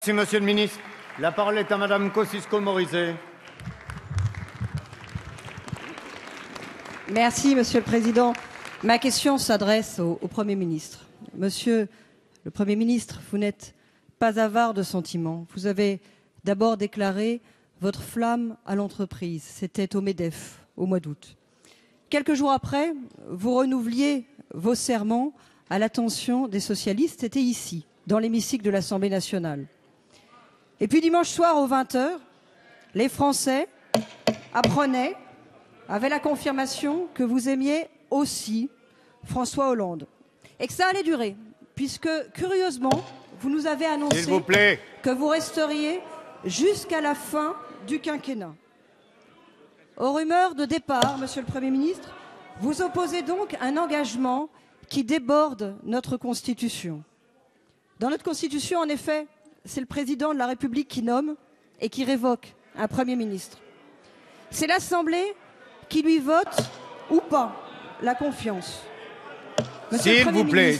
Merci, Monsieur le ministre. La parole est à Madame Kosciusko-Morizet. Merci, Monsieur le Président. Ma question s'adresse au Premier ministre. Monsieur le Premier ministre, vous n'êtes pas avare de sentiments. Vous avez d'abord déclaré votre flamme à l'entreprise. C'était au MEDEF, au mois d'août. Quelques jours après, vous renouveliez vos serments à l'attention des socialistes. C'était ici, dans l'hémicycle de l'Assemblée nationale. Et puis dimanche soir aux 20h, les Français apprenaient, avaient la confirmation que vous aimiez aussi François Hollande. Et que ça allait durer, puisque curieusement, vous nous avez annoncé que vous resteriez jusqu'à la fin du quinquennat. Aux rumeurs de départ, Monsieur le Premier ministre, vous opposez donc un engagement qui déborde notre Constitution. Dans notre Constitution, en effet, c'est le président de la République qui nomme et qui révoque un Premier ministre. C'est l'Assemblée qui lui vote ou pas la confiance. S'il vous plaît,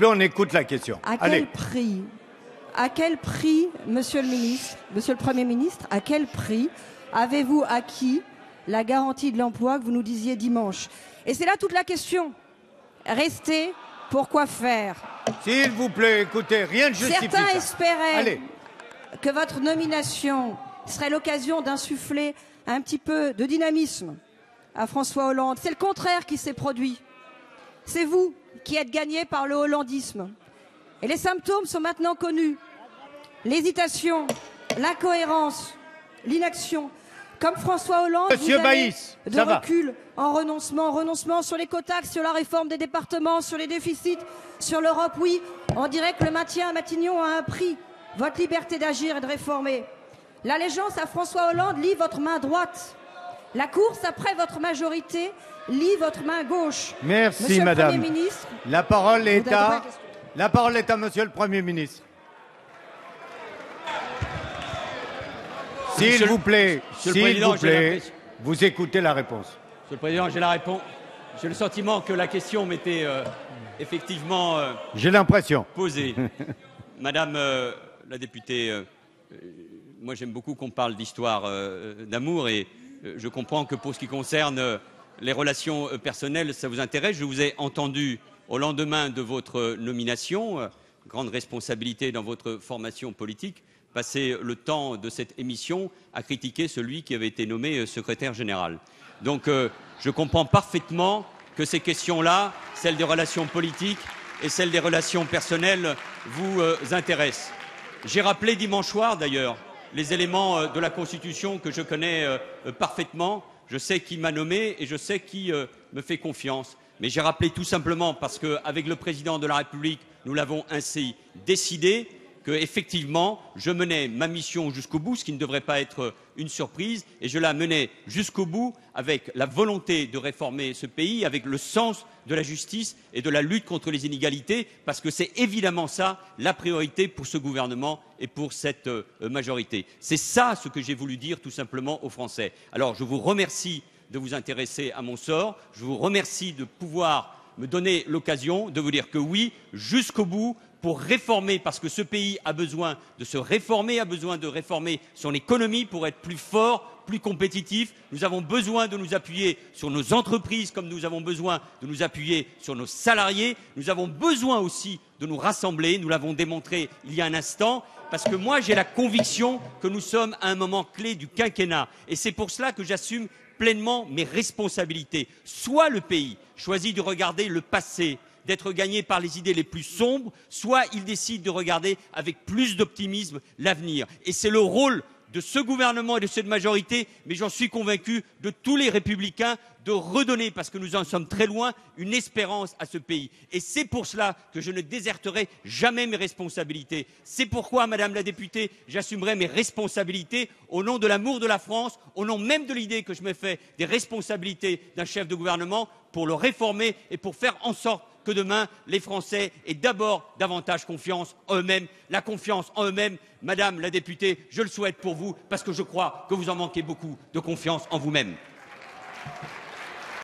on écoute la question. À quel prix, Monsieur le Premier ministre, à quel prix avez-vous acquis la garantie de l'emploi que vous nous disiez dimanche? Et c'est là toute la question. Rester, pourquoi faire? S'il vous plaît, écoutez, rien ne justifie ça. Certains espéraient que votre nomination serait l'occasion d'insuffler un petit peu de dynamisme à François Hollande. C'est le contraire qui s'est produit. C'est vous qui êtes gagné par le hollandisme. Et les symptômes sont maintenant connus. L'hésitation, l'incohérence, l'inaction. Comme François Hollande, Monsieur vous avez Baïs, de recul en renoncement sur l'écotaxe, sur la réforme des départements, sur les déficits, sur l'Europe. Oui, on dirait que le maintien à Matignon a un prix. Votre liberté d'agir et de réformer. L'allégeance à François Hollande lie votre main droite. La course après votre majorité lie votre main gauche. Merci, Monsieur Madame. Le Premier ministre, la parole est à Monsieur le Premier ministre. S'il vous plaît, vous écoutez la réponse. Monsieur le Président, j'ai la réponse. J'ai le sentiment que la question m'était effectivement j'ai l'impression posée. Madame la députée, moi j'aime beaucoup qu'on parle d'histoire d'amour et je comprends que pour ce qui concerne les relations personnelles, ça vous intéresse. Je vous ai entendu au lendemain de votre nomination, grande responsabilité dans votre formation politique, passer le temps de cette émission à critiquer celui qui avait été nommé secrétaire général. Donc je comprends parfaitement que ces questions-là, celles des relations politiques et celles des relations personnelles, vous intéressent. J'ai rappelé dimanche soir, d'ailleurs, les éléments de la Constitution que je connais parfaitement. Je sais qui m'a nommé et je sais qui me fait confiance. Mais j'ai rappelé tout simplement parce qu'avec le Président de la République, nous l'avons ainsi décidé, qu'effectivement, je menais ma mission jusqu'au bout, ce qui ne devrait pas être une surprise, et je la menais jusqu'au bout avec la volonté de réformer ce pays, avec le sens de la justice et de la lutte contre les inégalités, parce que c'est évidemment ça la priorité pour ce gouvernement et pour cette majorité. C'est ça ce que j'ai voulu dire tout simplement aux Français. Alors je vous remercie de vous intéresser à mon sort, je vous remercie de pouvoir me donner l'occasion de vous dire que oui, jusqu'au bout, pour réformer, parce que ce pays a besoin de se réformer, a besoin de réformer son économie pour être plus fort, plus compétitif. Nous avons besoin de nous appuyer sur nos entreprises comme nous avons besoin de nous appuyer sur nos salariés. Nous avons besoin aussi de nous rassembler, nous l'avons démontré il y a un instant, parce que moi j'ai la conviction que nous sommes à un moment clé du quinquennat. Et c'est pour cela que j'assume pleinement mes responsabilités. Soit le pays choisit de regarder le passé, d'être gagné par les idées les plus sombres, soit il décide de regarder avec plus d'optimisme l'avenir. Et c'est le rôle de ce gouvernement et de cette majorité, mais j'en suis convaincu, de tous les républicains, de redonner, parce que nous en sommes très loin, une espérance à ce pays. Et c'est pour cela que je ne déserterai jamais mes responsabilités. C'est pourquoi, Madame la députée, j'assumerai mes responsabilités au nom de l'amour de la France, au nom même de l'idée que je me fais des responsabilités d'un chef de gouvernement pour le réformer et pour faire en sorte que demain, les Français aient d'abord davantage confiance en eux-mêmes. La confiance en eux-mêmes, Madame la députée, je le souhaite pour vous, parce que je crois que vous en manquez beaucoup de confiance en vous-même.